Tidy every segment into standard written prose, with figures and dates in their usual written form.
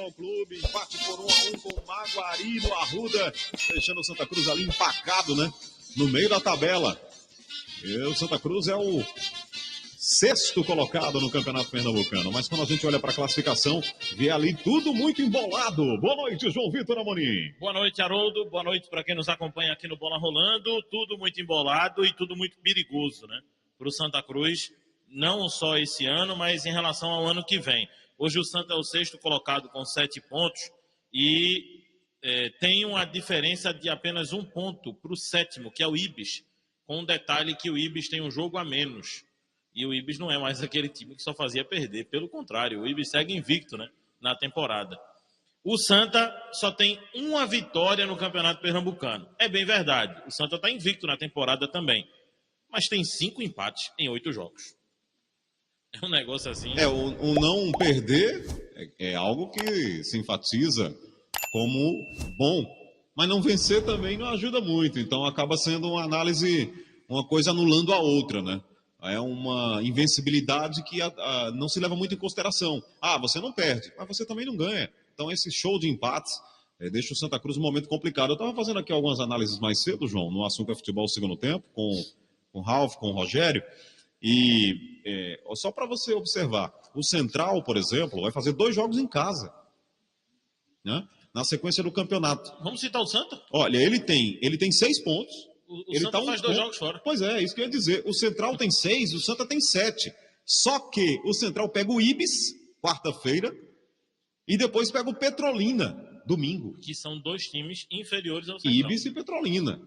Futebol Clube, empate por 1-1 com o Maguari no Arruda, deixando o Santa Cruz ali empacado, né? No meio da tabela. E o Santa Cruz é o sexto colocado no Campeonato Pernambucano. Mas quando a gente olha para a classificação, vê ali tudo muito embolado. Boa noite, João Vitor Amorim. Boa noite, Haroldo. Boa noite para quem nos acompanha aqui no Bola Rolando. Tudo muito embolado e tudo muito perigoso, né? Para o Santa Cruz, não só esse ano, mas em relação ao ano que vem. Hoje o Santa é o sexto colocado com 7 pontos e tem uma diferença de apenas 1 ponto para o sétimo, que é o Ibis, com um detalhe que o Ibis tem um jogo a menos. E o Ibis não é mais aquele time que só fazia perder. Pelo contrário, o Ibis segue invicto, né, na temporada. O Santa só tem 1 vitória no Campeonato Pernambucano. É bem verdade, o Santa está invicto na temporada também. Mas tem 5 empates em 8 jogos. É um negócio assim... O não perder é algo que se enfatiza como bom. Mas não vencer também não ajuda muito. Então acaba sendo uma análise, uma coisa anulando a outra, né? É uma invencibilidade que não se leva muito em consideração. Você não perde, mas você também não ganha. Então esse show de empates deixa o Santa Cruz num momento complicado. Eu estava fazendo aqui algumas análises mais cedo, João, no Assunto é Futebol segundo tempo, com o Ralf, com o Rogério. E só para você observar, o Central, por exemplo, vai fazer 2 jogos em casa, né? Na sequência do campeonato. Vamos citar o Santa? Olha, ele tem 6 pontos. O Ele Santa faz 2 jogos fora. Pois é, isso que eu ia dizer. O Central tem 6, o Santa tem 7. Só que o Central pega o Ibis, quarta-feira, e depois pega o Petrolina, domingo. Que são 2 times inferiores ao Central. Ibis e Petrolina.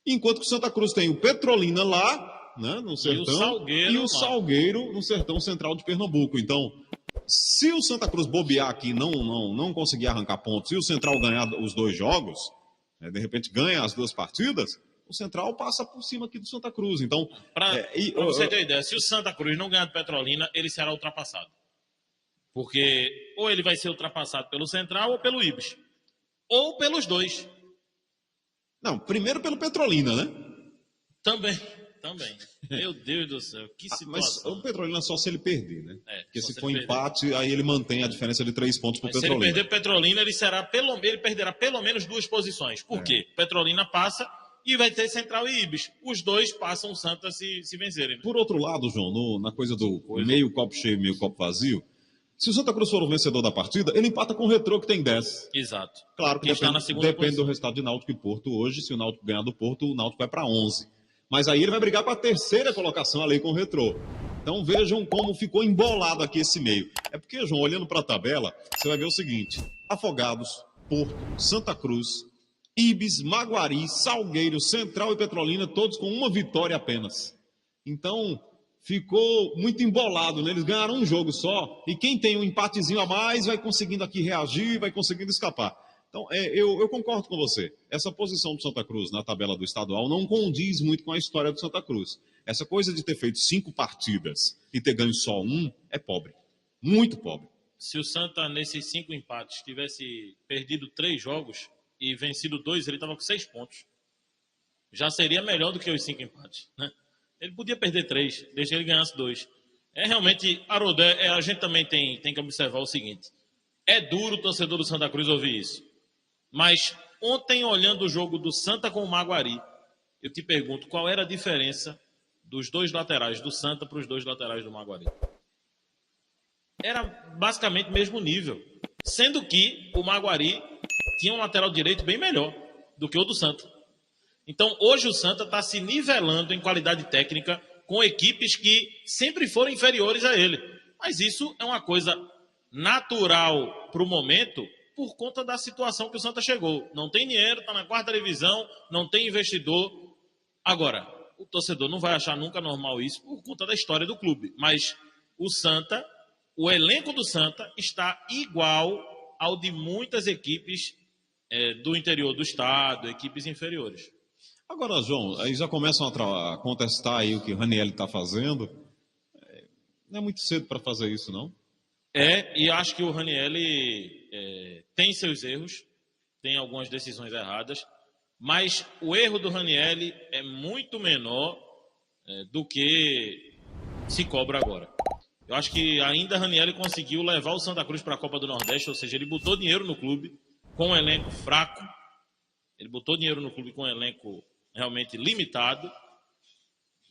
Enquanto que o Santa Cruz tem o Petrolina lá, né, no Sertão, e o Salgueiro no Sertão Central de Pernambuco. Então, se o Santa Cruz bobear aqui e não conseguir arrancar pontos, e o Central ganhar os 2 jogos, de repente ganha as 2 partidas, o Central passa por cima aqui do Santa Cruz. Então, para você ter ideia, se o Santa Cruz não ganhar do Petrolina, ele será ultrapassado. Porque ou ele vai ser ultrapassado pelo Central ou pelo Ibis. Ou pelos 2. Não, primeiro pelo Petrolina, né? Também. Meu Deus do céu, que situação. Mas o Petrolina só se ele perder, né? Porque se for empate, perder, aí ele mantém a diferença de 3 pontos pro Petrolina. Se ele perder o Petrolina, ele perderá pelo menos 2 posições. Por quê? Petrolina passa e vai ter Central e Ibis. Os 2 passam o Santa se vencerem. Né? Por outro lado, João, na coisa do meio copo cheio, meio copo vazio, se o Santa Cruz for o vencedor da partida, ele empata com o Retrô, que tem 10. Exato. Claro que depende do resultado de Náutico e Porto hoje. Se o Náutico ganhar do Porto, o Náutico vai para 11. Mas aí ele vai brigar para a 3ª colocação ali com o Retrô. Então vejam como ficou embolado aqui esse meio. É porque, João, olhando para a tabela, você vai ver o seguinte: Afogados, Porto, Santa Cruz, Ibis, Maguari, Salgueiro, Central e Petrolina, todos com 1 vitória apenas. Então ficou muito embolado, né? Eles ganharam um jogo só, e quem tem um empatezinho a mais vai conseguindo aqui reagir, vai conseguindo escapar. Então, eu concordo com você. Essa posição do Santa Cruz na tabela do estadual não condiz muito com a história do Santa Cruz. Essa coisa de ter feito 5 partidas e ter ganho só 1 é pobre. Muito pobre. Se o Santa, nesses 5 empates, tivesse perdido 3 jogos e vencido 2, ele estava com 6 pontos. Já seria melhor do que os 5 empates, né? Ele podia perder 3, desde que ele ganhasse 2. Realmente, Haroldo, a gente também tem que observar o seguinte. É duro o torcedor do Santa Cruz ouvir isso. Mas ontem, olhando o jogo do Santa com o Maguari, eu te pergunto qual era a diferença dos 2 laterais do Santa para os 2 laterais do Maguari. Era basicamente o mesmo nível. Sendo que o Maguari tinha um lateral direito bem melhor do que o do Santa. Então, hoje o Santa está se nivelando em qualidade técnica com equipes que sempre foram inferiores a ele. Mas isso é uma coisa natural para o momento por conta da situação que o Santa chegou. Não tem dinheiro, está na 4ª divisão, não tem investidor. Agora, o torcedor não vai achar nunca normal isso por conta da história do clube. Mas o Santa, o elenco do Santa está igual ao de muitas equipes do interior do estado, equipes inferiores. Agora, João, aí já começam a contestar aí o que o Ranieri está fazendo. Não é muito cedo para fazer isso, não? E acho que o Ranieri tem seus erros, tem algumas decisões erradas, mas o erro do Ranieri é muito menor do que se cobra agora. Eu acho que ainda Ranieri conseguiu levar o Santa Cruz para a Copa do Nordeste, ou seja, ele botou dinheiro no clube com um elenco fraco, ele botou dinheiro no clube com um elenco realmente limitado,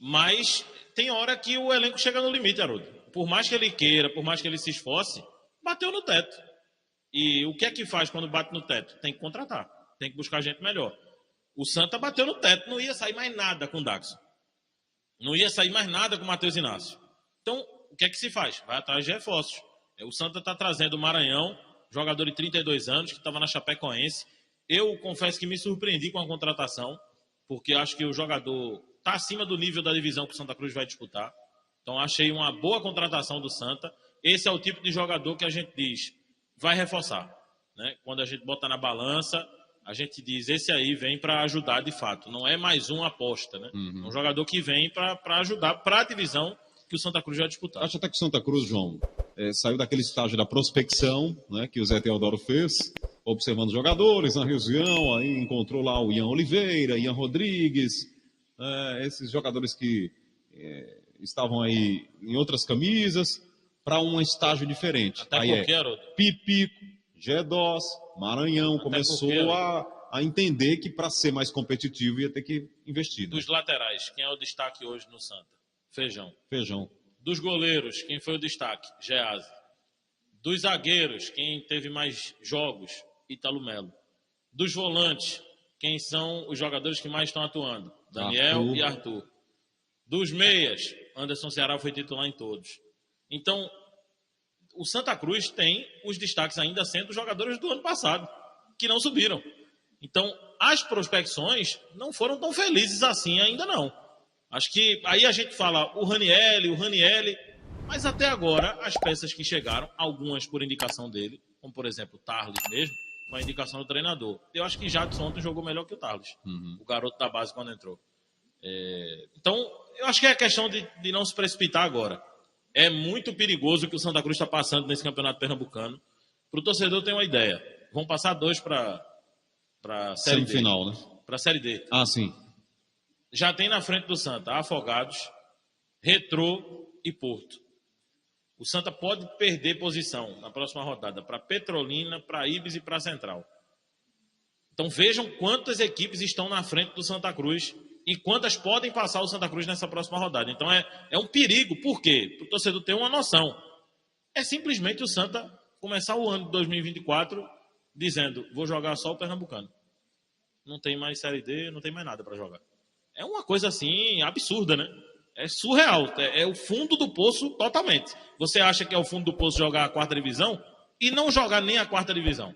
mas tem hora que o elenco chega no limite, Haroldo. Por mais que ele queira, por mais que ele se esforce, bateu no teto. E o que é que faz quando bate no teto? Tem que contratar, tem que buscar gente melhor. O Santa bateu no teto, não ia sair mais nada com o Daxon. Não ia sair mais nada com o Matheus Inácio. Então, o que é que se faz? Vai atrás de reforços. O Santa está trazendo o Maranhão, jogador de 32 anos, que estava na Chapecoense. Eu confesso que me surpreendi com a contratação, porque acho que o jogador está acima do nível da divisão que o Santa Cruz vai disputar. Então, achei uma boa contratação do Santa. Esse é o tipo de jogador que a gente diz, vai reforçar. Né? Quando a gente bota na balança, a gente diz, esse aí vem para ajudar de fato. Não é mais uma aposta. Né? Um jogador que vem para ajudar para a divisão que o Santa Cruz vai disputar. Acho até que o Santa Cruz, João, saiu daquele estágio da prospecção, né, que o Zé Teodoro fez, observando jogadores na região, aí encontrou lá o Ian Oliveira, Ian Rodrigues, esses jogadores que estavam aí em outras camisas, para um estágio diferente. Até aí porque, Haroldo, Pipico, Gedós, Maranhão, Até começou porque, a entender que para ser mais competitivo ia ter que investir. Né? dos laterais, quem é o destaque hoje no Santa? Feijão. Feijão. Dos goleiros, quem foi o destaque? Gease. Dos zagueiros, quem teve mais jogos? Ítalo Melo. Dos volantes, quem são os jogadores que mais estão atuando? Daniel e Arthur. Dos meias, Anderson Ceará foi titular em todos. Então, o Santa Cruz tem os destaques ainda sendo os jogadores do ano passado, que não subiram. Então, as prospecções não foram tão felizes assim ainda não. Acho que aí a gente fala o Ranieri, mas até agora as peças que chegaram, algumas por indicação dele, como por exemplo o Tarles mesmo, com a indicação do treinador. Eu acho que Jadson ontem jogou melhor que o Tarles, o garoto da base quando entrou. Então, eu acho que é questão de não se precipitar agora. É muito perigoso o que o Santa Cruz está passando nesse campeonato pernambucano. Para o torcedor ter uma ideia, vão passar 2 para a Série D. Semifinal, né? Para a Série D. Ah, sim. Já tem na frente do Santa Afogados, Retrô e Porto. O Santa pode perder posição na próxima rodada para Petrolina, para Ibis e para Central. Então vejam quantas equipes estão na frente do Santa Cruz e quantas podem passar o Santa Cruz nessa próxima rodada. Então é um perigo. Por quê? Para o torcedor ter uma noção. É simplesmente o Santa começar o ano de 2024 dizendo, vou jogar só o Pernambucano. Não tem mais Série D, não tem mais nada para jogar. É uma coisa assim absurda, né? É surreal. É o fundo do poço totalmente. Você acha que é o fundo do poço jogar a 4ª divisão e não jogar nem a 4ª divisão.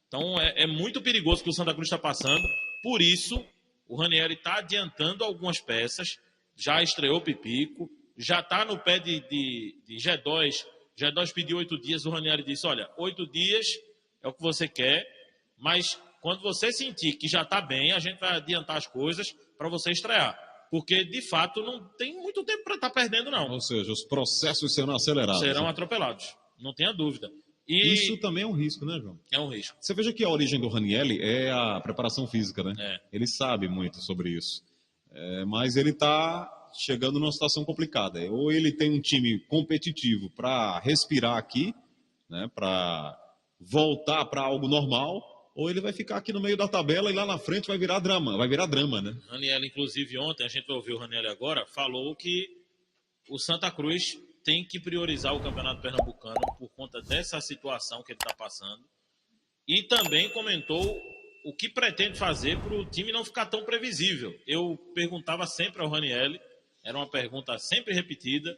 Então é muito perigoso que o Santa Cruz está passando. Por isso, o Ranieri está adiantando algumas peças. Já estreou Pipico. Já está no pé de G2. G2 pediu 8 dias. O Ranieri disse, olha, 8 dias é o que você quer, mas quando você sentir que já está bem, a gente vai adiantar as coisas para você estrear. Porque, de fato, não tem muito tempo para estar perdendo, não. Ou seja, os processos serão acelerados. Serão atropelados, não tenha dúvida. E isso também é um risco, né, João? é um risco. Você veja que a origem do Ranieri é a preparação física, né? É. Ele sabe muito sobre isso. Mas ele está chegando numa situação complicada. Ou ele tem um time competitivo para respirar aqui, né, para voltar para algo normal, ou ele vai ficar aqui no meio da tabela e lá na frente vai virar drama, né? Ranieri, inclusive, ontem, a gente ouviu o Ranieri agora, falou que o Santa Cruz tem que priorizar o Campeonato Pernambucano por conta dessa situação que ele está passando. E também comentou o que pretende fazer para o time não ficar tão previsível. Eu perguntava sempre ao Ranieri, era uma pergunta sempre repetida,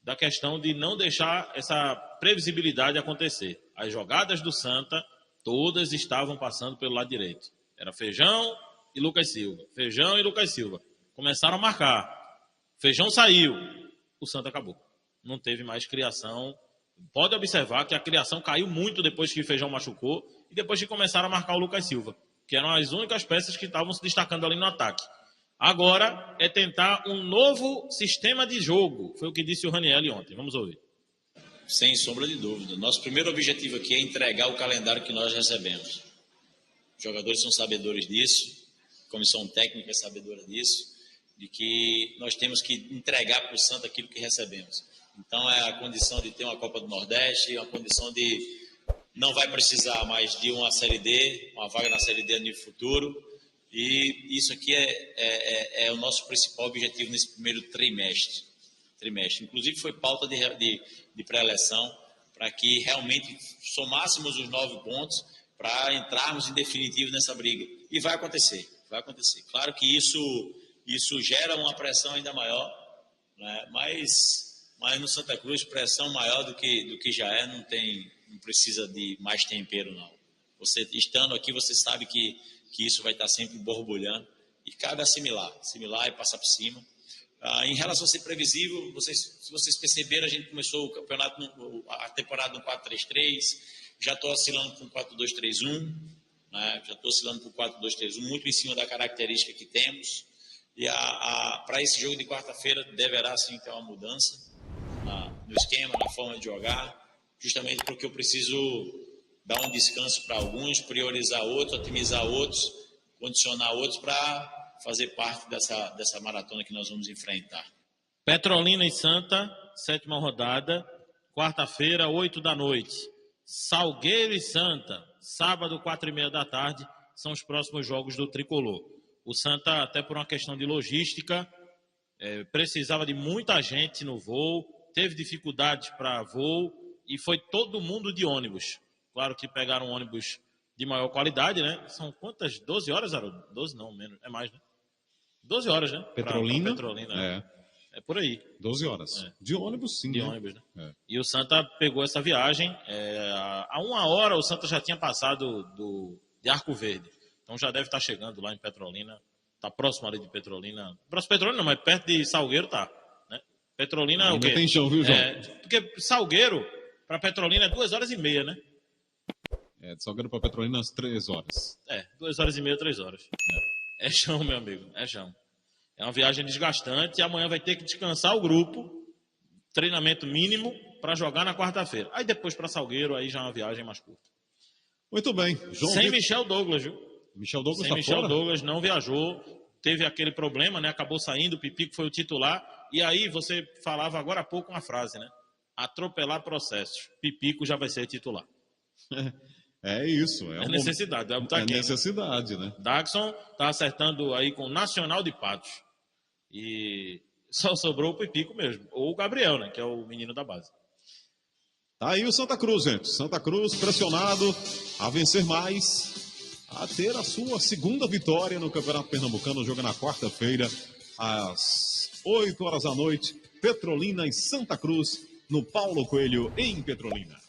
da questão de não deixar essa previsibilidade acontecer. As jogadas do Santa, todas estavam passando pelo lado direito. Era Feijão e Lucas Silva. Feijão e Lucas Silva. Começaram a marcar. Feijão saiu. O Santa acabou. Não teve mais criação. Pode observar que a criação caiu muito depois que o Feijão machucou e depois que começaram a marcar o Lucas Silva, que eram as únicas peças que estavam se destacando ali no ataque. Agora é tentar um novo sistema de jogo. Foi o que disse o Ranieri ontem. Vamos ouvir. Sem sombra de dúvida. Nosso primeiro objetivo aqui é entregar o calendário que nós recebemos. Os jogadores são sabedores disso, a comissão técnica é sabedora disso, de que nós temos que entregar para o Santa aquilo que recebemos. Então é a condição de ter uma Copa do Nordeste, uma condição de não vai precisar mais de uma Série D, uma vaga na Série D no futuro. E isso aqui é o nosso principal objetivo nesse primeiro trimestre. Inclusive foi pauta de pré-eleição para que realmente somássemos os 9 pontos para entrarmos em definitivo nessa briga. E vai acontecer. Claro que isso gera uma pressão ainda maior, né? Mas no Santa Cruz, pressão maior do que já não precisa de mais tempero, não. Você estando aqui, você sabe que isso vai estar sempre borbulhando e cabe assimilar e passar por cima. Em relação a ser previsível, se vocês perceberam, a gente começou o campeonato, a temporada no 4-3-3, já estou oscilando com 4-2-3-1, né? Muito em cima da característica que temos. E para esse jogo de quarta-feira deverá sim ter uma mudança no esquema, na forma de jogar, justamente porque eu preciso dar um descanso para alguns, priorizar outros, otimizar outros, condicionar outros para fazer parte dessa maratona que nós vamos enfrentar. Petrolina e Santa, 7ª rodada, quarta-feira, 8 da noite. Salgueiro e Santa, sábado, 4h30 da tarde, são os próximos jogos do Tricolor. O Santa, até por uma questão de logística, precisava de muita gente no voo, teve dificuldades para voo e foi todo mundo de ônibus. Claro que pegaram ônibus de maior qualidade, né? São quantas? 12 horas, Haroldo? 12 não, menos, é mais, né? 12 horas, né? Petrolina? Petrolina. É por aí. 12 horas. De ônibus, sim. De ônibus, né? E o Santa pegou essa viagem. Há 1 hora o Santa já tinha passado de Arco Verde. Então já deve estar chegando lá em Petrolina. Está próximo ali de Petrolina. Próximo de Petrolina não, mas perto de Salgueiro tá. Né? Petrolina é o quê? Tem chão, viu, João? Porque Salgueiro para Petrolina é 2h30, né? De Salgueiro para Petrolina, às 3 horas. 2h30, 3 horas. É chão, meu amigo, é chão. É uma viagem desgastante e amanhã vai ter que descansar o grupo, treinamento mínimo, para jogar na quarta-feira. Aí depois para Salgueiro, aí já é uma viagem mais curta. Muito bem. Sem Michel Douglas, viu? Michel Douglas Sem está Michel fora? Douglas não viajou, teve aquele problema, né? Acabou saindo, o Pipico foi o titular. E aí você falava agora há pouco uma frase, né? Atropelar processos. Pipico já vai ser titular. É isso. É necessidade. Necessidade, né? Daxon tá acertando aí com o Nacional de Patos. E só sobrou o Pipico mesmo. Ou o Gabriel, né? Que é o menino da base. Tá aí o Santa Cruz, gente. Santa Cruz pressionado a vencer mais, a ter a sua segunda vitória no Campeonato Pernambucano. Joga na quarta-feira, às 8 horas da noite. Petrolina e Santa Cruz, no Paulo Coelho, em Petrolina.